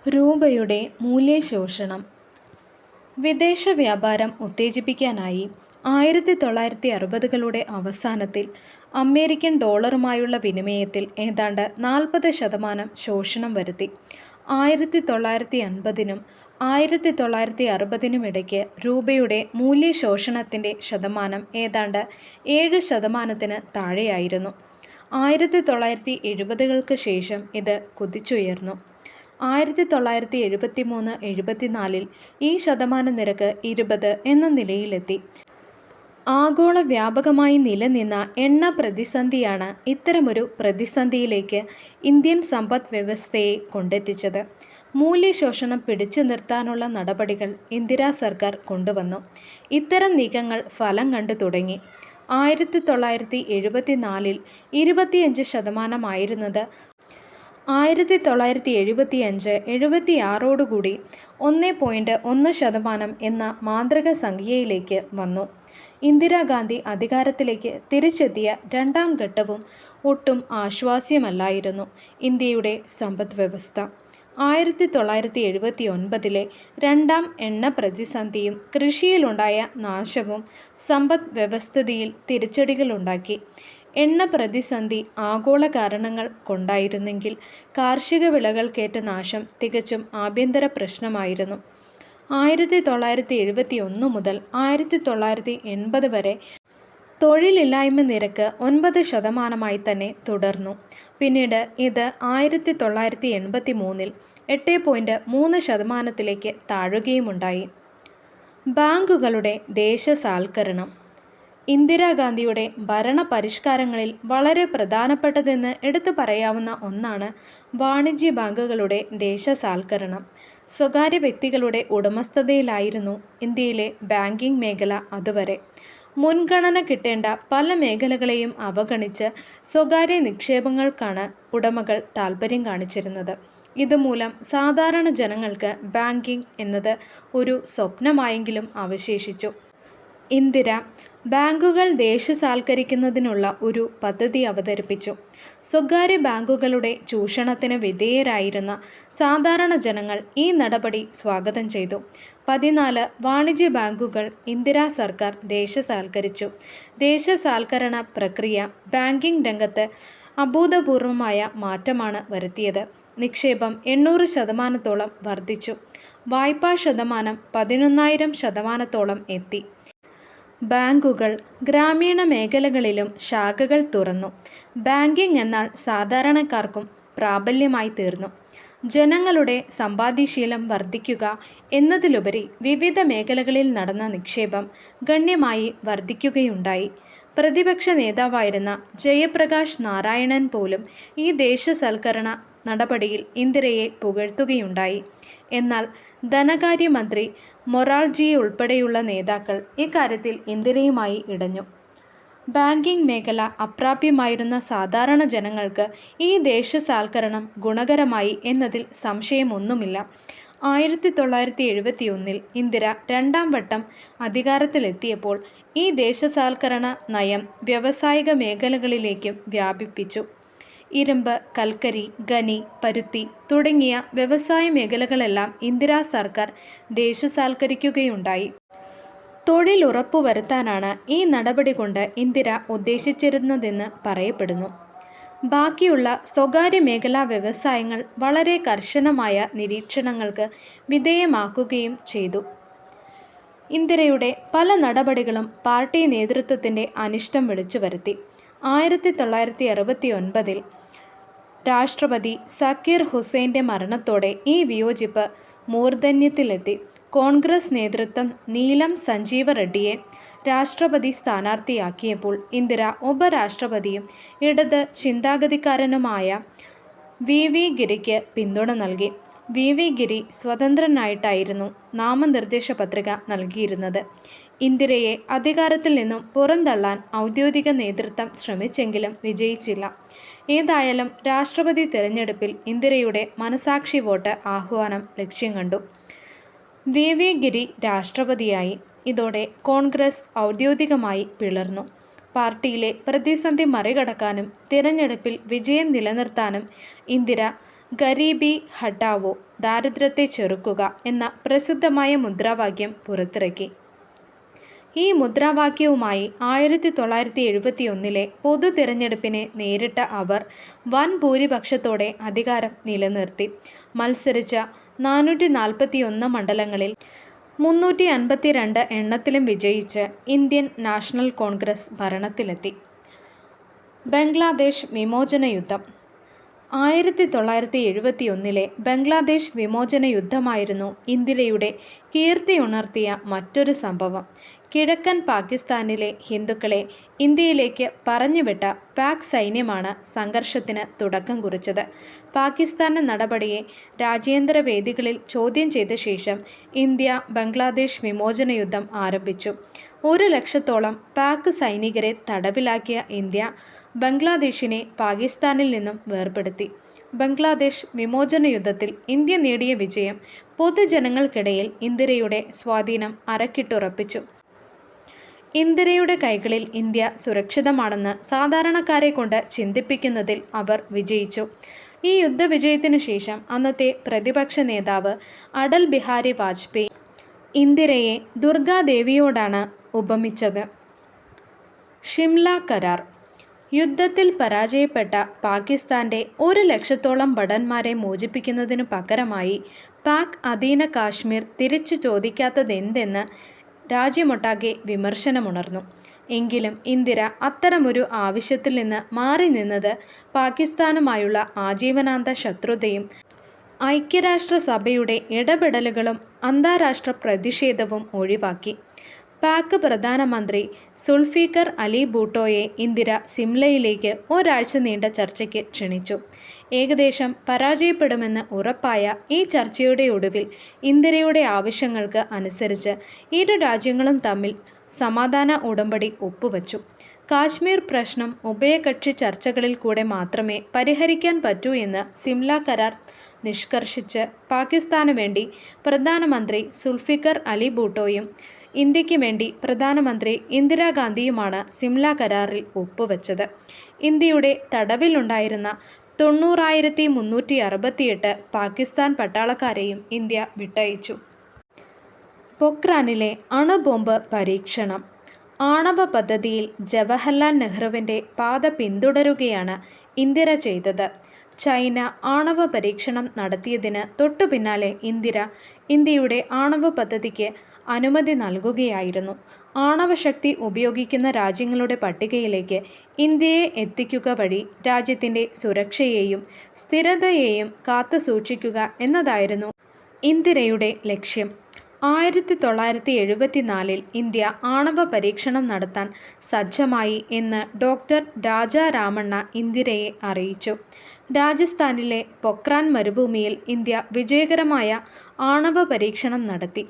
രൂപയുടെ മൂല്യശോഷണം. വിദേശ വ്യാപാരം ഉത്തേജിപ്പിക്കാനായി 1960കളുടെ അവസാനത്തിൽ അമേരിക്കൻ ഡോളറുമായുള്ള വിനിമയത്തിൽ ഏതാണ്ട് 40% ശോഷണം വരുത്തി. 1950നും 1960നും ഇടയ്ക്ക് രൂപയുടെ മൂല്യശോഷണത്തിൻ്റെ ശതമാനം ഏതാണ്ട് 7%-ന് താഴെയായിരുന്നു. 1970കൾക്ക് ശേഷം ഇത് കുതിച്ചുയർന്നു. 1973-74 ഈ ശതമാന നിരക്ക് 20 എന്ന നിലയിലെത്തി. ആഗോള വ്യാപകമായി നിലനിന്ന എണ്ണ പ്രതിസന്ധിയാണ് ഇത്തരമൊരു പ്രതിസന്ധിയിലേക്ക് ഇന്ത്യൻ സമ്പദ് വ്യവസ്ഥയെ കൊണ്ടെത്തിച്ചത്. മൂല്യശോഷണം പിടിച്ചു നിർത്താനുള്ള നടപടികൾ ഇന്ദിരാ സർക്കാർ കൊണ്ടുവന്നു. ഇത്തരം നീക്കങ്ങൾ ഫലം കണ്ടു തുടങ്ങി. 1974 25%-ആയിരുന്നത് 1975-76 1.1% എന്ന മാന്ത്രിക സംഖ്യയിലേക്ക് വന്നു. ഇന്ദിരാഗാന്ധി അധികാരത്തിലേക്ക് തിരിച്ചെത്തിയ രണ്ടാം ഘട്ടവും ഒട്ടും ആശ്വാസ്യമല്ലായിരുന്നു ഇന്ത്യയുടെ സമ്പദ് വ്യവസ്ഥ. 1979 രണ്ടാം എണ്ണ പ്രതിസന്ധിയും കൃഷിയിലുണ്ടായ നാശവും സമ്പദ് വ്യവസ്ഥിതിയിൽ തിരിച്ചടികളുണ്ടാക്കി. എണ്ണ പ്രതിസന്ധി ആഗോള കാരണങ്ങൾ കൊണ്ടായിരുന്നെങ്കിൽ കാർഷിക വിളകൾക്കേറ്റ നാശം തികച്ചും ആഭ്യന്തര പ്രശ്നമായിരുന്നു. 1971 മുതൽ 1980 വരെ തൊഴിലില്ലായ്മ നിരക്ക് 9% തന്നെ തുടർന്നു. പിന്നീട് ഇത് 1983 8.3%-ലേക്ക് താഴുകയുമുണ്ടായി. ബാങ്കുകളുടെ ദേശസാൽക്കരണം. ഇന്ദിരാഗാന്ധിയുടെ ഭരണ പരിഷ്കാരങ്ങളിൽ വളരെ പ്രധാനപ്പെട്ടതെന്ന് എടുത്തു പറയാവുന്ന ഒന്നാണ് വാണിജ്യ ബാങ്കുകളുടെ ദേശസാൽക്കരണം. സ്വകാര്യ വ്യക്തികളുടെ ഉടമസ്ഥതയിലായിരുന്നു ഇന്ത്യയിലെ ബാങ്കിംഗ് മേഖല അതുവരെ. മുൻഗണന കിട്ടേണ്ട പല മേഖലകളെയും അവഗണിച്ച് സ്വകാര്യ നിക്ഷേപങ്ങൾക്കാണ് ഉടമകൾ താൽപ്പര്യം കാണിച്ചിരുന്നത്. ഇതുമൂലം സാധാരണ ജനങ്ങൾക്ക് ബാങ്കിംഗ് എന്നത് ഒരു സ്വപ്നമായെങ്കിലും അവശേഷിച്ചു. ഇന്ദിര ബാങ്കുകൾ ദേശസാൽക്കരിക്കുന്നതിനുള്ള ഒരു പദ്ധതി അവതരിപ്പിച്ചു. സ്വകാര്യ ബാങ്കുകളുടെ ചൂഷണത്തിന് വിധേയരായിരുന്ന സാധാരണ ജനങ്ങൾ ഈ നടപടി സ്വാഗതം ചെയ്തു. 14 വാണിജ്യ ബാങ്കുകൾ ഇന്ദിരാ സർക്കാർ ദേശസാൽക്കരിച്ചു. ദേശസാൽക്കരണ പ്രക്രിയ ബാങ്കിംഗ് രംഗത്ത് അഭൂതപൂർവമായ മാറ്റമാണ് വരുത്തിയത്. നിക്ഷേപം 800%-ഓളം വർദ്ധിച്ചു. വായ്പാ ശതമാനം 11,000%-ഓളം എത്തി. ബാങ്കുകൾ ഗ്രാമീണ മേഖലകളിലും ശാഖകൾ തുറന്നു. ബാങ്കിംഗ് എന്നാൽ സാധാരണക്കാർക്കും പ്രാബല്യമായി തീർന്നു. ജനങ്ങളുടെ സമ്പാദ്യശീലം വർദ്ധിക്കുക എന്നതിലുപരി വിവിധ മേഖലകളിൽ നടന്ന നിക്ഷേപം ഗണ്യമായി വർദ്ധിക്കുകയുണ്ടായി. പ്രതിപക്ഷ നേതാവായിരുന്ന ജയപ്രകാശ് നാരായണൻ പോലും ഈ ദേശസാൽക്കരണ നടപടിയിൽ ഇന്ദിരയെ പുകഴ്ത്തുകയുണ്ടായി. എന്നാൽ ധനകാര്യമന്ത്രി മൊറാർജി ഉൾപ്പെടെയുള്ള നേതാക്കൾ ഇക്കാര്യത്തിൽ ഇന്ദിരയുമായി ഇടഞ്ഞു. ബാങ്കിംഗ് മേഖല അപ്രാപ്യമായിരുന്ന സാധാരണ ജനങ്ങൾക്ക് ഈ ദേശസാൽക്കരണം ഗുണകരമായി എന്നതിൽ സംശയമൊന്നുമില്ല. 1971 ഇന്ദിര രണ്ടാം വട്ടം അധികാരത്തിലെത്തിയപ്പോൾ ഈ ദേശസാൽക്കരണ നയം വ്യാവസായിക മേഖലകളിലേക്കും വ്യാപിപ്പിച്ചു. ഇരുമ്പ്, കൽക്കരി, ഖനി, പരുത്തി തുടങ്ങിയ വ്യവസായ മേഖലകളെല്ലാം ഇന്ദിരാ സർക്കാർ ദേശസാൽക്കരിക്കുകയുണ്ടായി. തൊഴിൽ ഉറപ്പുവരുത്താനാണ് ഈ നടപടി കൊണ്ട് ഇന്ദിര ഉദ്ദേശിച്ചിരുന്നതെന്ന് പറയപ്പെടുന്നു. ബാക്കിയുള്ള സ്വകാര്യ മേഖലാ വ്യവസായങ്ങൾ വളരെ കർശനമായ നിരീക്ഷണങ്ങൾക്ക് വിധേയമാക്കുകയും ചെയ്തു. ഇന്ദിരയുടെ പല നടപടികളും പാർട്ടി നേതൃത്വത്തിൻ്റെ അനിഷ്ടം വിളിച്ചുവരുത്തി. 1969 രാഷ്ട്രപതി സക്കീർ ഹുസൈൻ്റെ മരണത്തോടെ ഈ വിയോജിപ്പ് മൂർധന്യത്തിലെത്തി. കോൺഗ്രസ് നേതൃത്വം നീലം സഞ്ജീവ റെഡ്ഡിയെ രാഷ്ട്രപതി സ്ഥാനാർത്ഥിയാക്കിയപ്പോൾ ഇന്ദിര ഉപരാഷ്ട്രപതിയും ഇടത് ചിന്താഗതിക്കാരനുമായ വി ഗിരിക്ക് പിന്തുണ നൽകി. വി ഗിരി സ്വതന്ത്രനായിട്ടായിരുന്നു നാമനിർദ്ദേശ പത്രിക നൽകിയിരുന്നത്. ഇന്ദിരയെ അധികാരത്തിൽ നിന്നും പുറന്തള്ളാൻ ഔദ്യോഗിക നേതൃത്വം ശ്രമിച്ചെങ്കിലും വിജയിച്ചില്ല. ഏതായാലും രാഷ്ട്രപതി തിരഞ്ഞെടുപ്പിൽ ഇന്ദിരയുടെ മനസാക്ഷി വോട്ട് ആഹ്വാനം ലക്ഷ്യം കണ്ടു. വി ഗിരി രാഷ്ട്രപതിയായി. ഇതോടെ കോൺഗ്രസ് ഔദ്യോഗികമായി പിളർന്നു. പാർട്ടിയിലെ പ്രതിസന്ധി മറികടക്കാനും തിരഞ്ഞെടുപ്പിൽ വിജയം നിലനിർത്താനും ഇന്ദിര ഗരീബി ഹട്ടാവോ, ദാരിദ്ര്യത്തെ ചെറുക്കുക എന്ന പ്രസിദ്ധമായ മുദ്രാവാക്യം പുറത്തിറക്കി. ഈ മുദ്രാവാക്യവുമായി 1971 പൊതു തിരഞ്ഞെടുപ്പിനെ നേരിട്ട അവർ വൻ ഭൂരിപക്ഷത്തോടെ അധികാരം നിലനിർത്തി. മത്സരിച്ച 441 മണ്ഡലങ്ങളിൽ 352 എണ്ണത്തിലും വിജയിച്ച് ഇന്ത്യൻ നാഷണൽ കോൺഗ്രസ് ഭരണത്തിലെത്തി. ബംഗ്ലാദേശ് വിമോചന യുദ്ധം. 1971 ബംഗ്ലാദേശ് വിമോചന യുദ്ധമായിരുന്നു ഇന്ദിരയുടെ കീർത്തിയുണർത്തിയ മറ്റൊരു സംഭവം. കിഴക്കൻ പാകിസ്ഥാനിലെ ഹിന്ദുക്കളെ ഇന്ത്യയിലേക്ക് പറഞ്ഞുവിട്ട പാക് സൈന്യമാണ് സംഘർഷത്തിന് തുടക്കം കുറിച്ചത്. പാകിസ്ഥാന്റെ നടപടിയെ രാജ്യാന്തര വേദികളിൽ ചോദ്യം ചെയ്ത ശേഷം ഇന്ത്യ ബംഗ്ലാദേശ് വിമോചന യുദ്ധം ആരംഭിച്ചു. 100,000-ഓളം പാക് സൈനികരെ തടവിലാക്കിയ ഇന്ത്യ ബംഗ്ലാദേശിനെ പാകിസ്ഥാനിൽ നിന്നും വേർപെടുത്തി. ബംഗ്ലാദേശ് വിമോചന യുദ്ധത്തിൽ ഇന്ത്യ നേടിയ വിജയം പൊതുജനങ്ങൾക്കിടയിൽ ഇന്ദിരയുടെ സ്വാധീനം അരക്കിട്ടുറപ്പിച്ചു. ഇന്ദിരയുടെ കൈകളിൽ ഇന്ത്യ സുരക്ഷിതമാണെന്ന് സാധാരണക്കാരെ കൊണ്ട് ചിന്തിപ്പിക്കുന്നതിൽ അവർ വിജയിച്ചു. ഈ യുദ്ധവിജയത്തിനു ശേഷം അന്നത്തെ പ്രതിപക്ഷ നേതാവ് അടൽ ബിഹാരി വാജ്പേയി ഇന്ദിരയെ ദുർഗാദേവിയോടാണ് ഉപമിച്ചത്. ഷിംല കരാർ. യുദ്ധത്തിൽ പരാജയപ്പെട്ട പാകിസ്ഥാന്റെ 100,000-ഓളം ഭടന്മാരെ മോചിപ്പിക്കുന്നതിനു പകരമായി പാക് അധീന കാശ്മീർ തിരിച്ചു ചോദിക്കാത്തതെന്തെന്ന് രാജ്യമൊട്ടാകെ വിമർശനമുണർന്നു. എങ്കിലും ഇന്ദിര അത്തരമൊരു ആവശ്യത്തിൽ നിന്ന് മാറി നിന്നത് പാകിസ്ഥാനുമായുള്ള ആജീവനാന്ത ശത്രുതയും ഐക്യരാഷ്ട്രസഭയുടെ ഇടപെടലുകളും അന്താരാഷ്ട്ര പ്രതിഷേധവും ഒഴിവാക്കി. പാക് പ്രധാനമന്ത്രി സുൽഫിക്കർ അലി ഭൂട്ടോയെ ഇന്ദിര സിംലയിലേക്ക് ഒരാഴ്ച നീണ്ട ചർച്ചയ്ക്ക് ക്ഷണിച്ചു. ഏകദേശം പരാജയപ്പെടുമെന്ന് ഉറപ്പായ ഈ ചർച്ചയുടെ ഒടുവിൽ ഇന്ദിരയുടെ ആവശ്യങ്ങൾക്ക് അനുസരിച്ച് ഇരു രാജ്യങ്ങളും തമ്മിൽ സമാധാന ഉടമ്പടി ഒപ്പുവച്ചു. കാശ്മീർ പ്രശ്നം ഉഭയകക്ഷി ചർച്ചകളിൽ കൂടെ മാത്രമേ പരിഹരിക്കാൻ പറ്റൂ എന്ന് സിംല കരാർ നിഷ്കർഷിച്ച് പാകിസ്ഥാനു വേണ്ടി പ്രധാനമന്ത്രി സുൽഫിക്കർ അലി ഭൂട്ടോയും ഇന്ത്യക്ക് വേണ്ടി പ്രധാനമന്ത്രി ഇന്ദിരാഗാന്ധിയുമാണ് സിംല കരാറിൽ ഒപ്പുവെച്ചത്. ഇന്ത്യയുടെ തടവിലുണ്ടായിരുന്ന 90,368 പാകിസ്ഥാൻ പട്ടാളക്കാരെയും ഇന്ത്യ വിട്ടയച്ചു. പൊക്രാനിലെ അണുബോംബ് പരീക്ഷണം. ആണവ പദ്ധതിയിൽ ജവഹർലാൽ നെഹ്റുവിൻ്റെ പാത പിന്തുടരുകയാണ് ഇന്ദിര ചെയ്തത്. ചൈന ആണവ പരീക്ഷണം നടത്തിയതിന് തൊട്ടു പിന്നാലെ ഇന്ത്യയുടെ ആണവ പദ്ധതിക്ക് അനുമതി നൽകുകയായിരുന്നു. ആണവശക്തി ഉപയോഗിക്കുന്ന രാജ്യങ്ങളുടെ പട്ടികയിലേക്ക് ഇന്ത്യയെ എത്തിക്കുക വഴി രാജ്യത്തിൻ്റെ സുരക്ഷയെയും സ്ഥിരതയെയും കാത്തുസൂക്ഷിക്കുക എന്നതായിരുന്നു ഇന്ദിരയുടെ ലക്ഷ്യം. 1974 ഇന്ത്യ ആണവ പരീക്ഷണം നടത്താൻ സജ്ജമായി എന്ന് ഡോക്ടർ രാജാ രാമണ്ണ ഇന്ദിരയെ അറിയിച്ചു. രാജസ്ഥാനിലെ പൊക്രാൻ മരുഭൂമിയിൽ ഇന്ത്യ വിജയകരമായ ആണവ പരീക്ഷണം നടത്തി.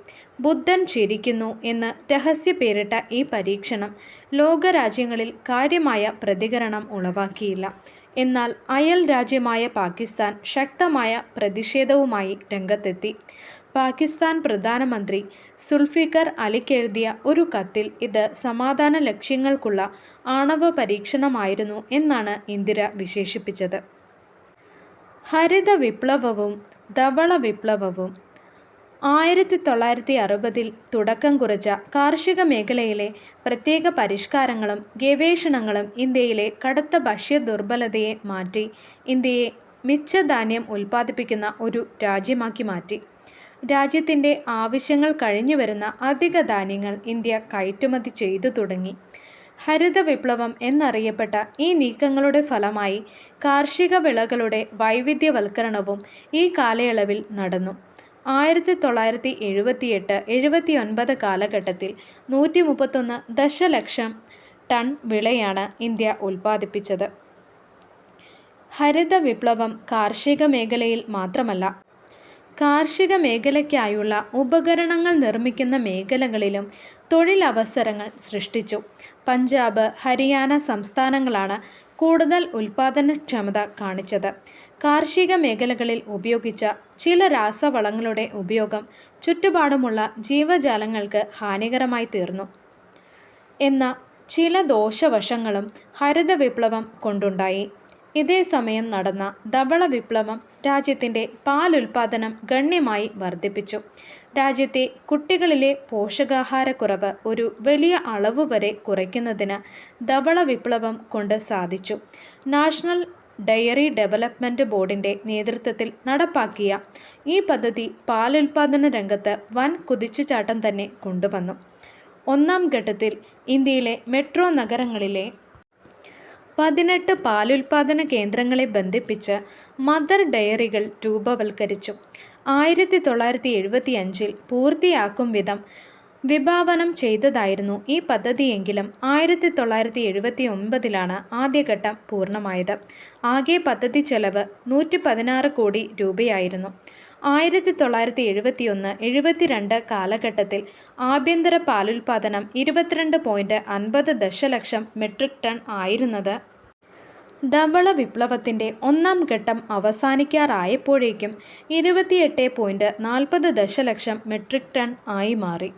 ബുദ്ധൻ ചിരിക്കുന്നു എന്ന് രഹസ്യ പേരിട്ട ഈ പരീക്ഷണം ലോകരാജ്യങ്ങളിൽ കാര്യമായ പ്രതികരണം ഉളവാക്കിയില്ല. എന്നാൽ അയൽ രാജ്യമായ പാകിസ്ഥാൻ ശക്തമായ പ്രതിഷേധവുമായി രംഗത്തെത്തി. പാകിസ്ഥാൻ പ്രധാനമന്ത്രി സുൽഫിക്കർ അലിക്കെഴുതിയ ഒരു കത്തിൽ ഇത് സമാധാന ലക്ഷ്യങ്ങൾക്കുള്ള ആണവ പരീക്ഷണമായിരുന്നു എന്നാണ് ഇന്ദിര വിശേഷിപ്പിച്ചത്. ഹരിത വിപ്ലവവും ധവള വിപ്ലവവും. 1960 തുടക്കം കുറിച്ച കാർഷിക മേഖലയിലെ പ്രത്യേക പരിഷ്കാരങ്ങളും ഗവേഷണങ്ങളും ഇന്ത്യയിലെ കടുത്ത ഭക്ഷ്യ ദുർബലതയെ മാറ്റി ഇന്ത്യയെ മിച്ചധാന്യം ഉൽപ്പാദിപ്പിക്കുന്ന ഒരു രാജ്യമാക്കി മാറ്റി. രാജ്യത്തിൻ്റെ ആവശ്യങ്ങൾ കഴിഞ്ഞുവരുന്ന അധിക ധാന്യങ്ങൾ ഇന്ത്യ കയറ്റുമതി ചെയ്തു തുടങ്ങി. ഹരിത വിപ്ലവം എന്നറിയപ്പെട്ട ഈ നീക്കങ്ങളുടെ ഫലമായി കാർഷിക വിളകളുടെ വൈവിധ്യവൽക്കരണവും ഈ കാലയളവിൽ നടന്നു. 1978-79 കാലഘട്ടത്തിൽ 131 ദശലക്ഷം ടൺ വിളയാണ് ഇന്ത്യ ഉൽപ്പാദിപ്പിച്ചത്. ഹരിത വിപ്ലവം കാർഷിക മേഖലയിൽ മാത്രമല്ല, കാർഷിക മേഖലയ്ക്കായുള്ള ഉപകരണങ്ങൾ നിർമ്മിക്കുന്ന മേഖലകളിലും തൊഴിലവസരങ്ങൾ സൃഷ്ടിച്ചു. പഞ്ചാബ്, ഹരിയാന സംസ്ഥാനങ്ങളാണ് കൂടുതൽ ഉൽപ്പാദനക്ഷമത കാണിച്ചത്. കാർഷിക മേഖലകളിൽ ഉപയോഗിച്ച ചില രാസവളങ്ങളുടെ ഉപയോഗം ചുറ്റുപാടുമുള്ള ജീവജാലങ്ങൾക്ക് ഹാനികരമായി തീർന്നു എന്ന ചില ദോഷവശങ്ങളും ഹരിത വിപ്ലവം കൊണ്ടുണ്ടായി. ഇതേസമയം നടന്ന ധവള വിപ്ലവം രാജ്യത്തിൻ്റെ പാൽ ഉൽപ്പാദനം ഗണ്യമായി വർദ്ധിപ്പിച്ചു. രാജ്യത്തെ കുട്ടികളിലെ പോഷകാഹാരക്കുറവ് ഒരു വലിയ അളവ് വരെ കുറയ്ക്കുന്നതിന് ധവള വിപ്ലവം കൊണ്ട് സാധിച്ചു. നാഷണൽ ഡയറി ഡെവലപ്മെൻറ്റ് ബോർഡിൻ്റെ നേതൃത്വത്തിൽ നടപ്പാക്കിയ ഈ പദ്ധതി പാലുൽപാദന രംഗത്ത് വൻ കുതിച്ചുചാട്ടം തന്നെ കൊണ്ടുവന്നു. ഒന്നാം ഘട്ടത്തിൽ ഇന്ത്യയിലെ മെട്രോ നഗരങ്ങളിലെ 18 പാലുൽപാദന കേന്ദ്രങ്ങളെ ബന്ധിപ്പിച്ച് മദർ ഡയറികൾ രൂപവൽക്കരിച്ചു. 1975-ൽ പൂർത്തിയാക്കും വിധം വിഭാവനം ചെയ്തതായിരുന്നു ഈ പദ്ധതിയെങ്കിലും 1979-ലാണ് ആദ്യഘട്ടം പൂർണ്ണമായത്. ആകെ പദ്ധതി ചെലവ് 116 കോടി രൂപയായിരുന്നു. 1971-72 കാലഘട്ടത്തിൽ ആഭ്യന്തര പാലുൽപാദനം 22.50 ദശലക്ഷം മെട്രിക് ടൺ ആയിരുന്നത് ധവള വിപ്ലവത്തിൻ്റെ ഒന്നാം ഘട്ടം അവസാനിക്കാറായപ്പോഴേക്കും 28.40 ദശലക്ഷം മെട്രിക് ടൺ ആയി മാറി.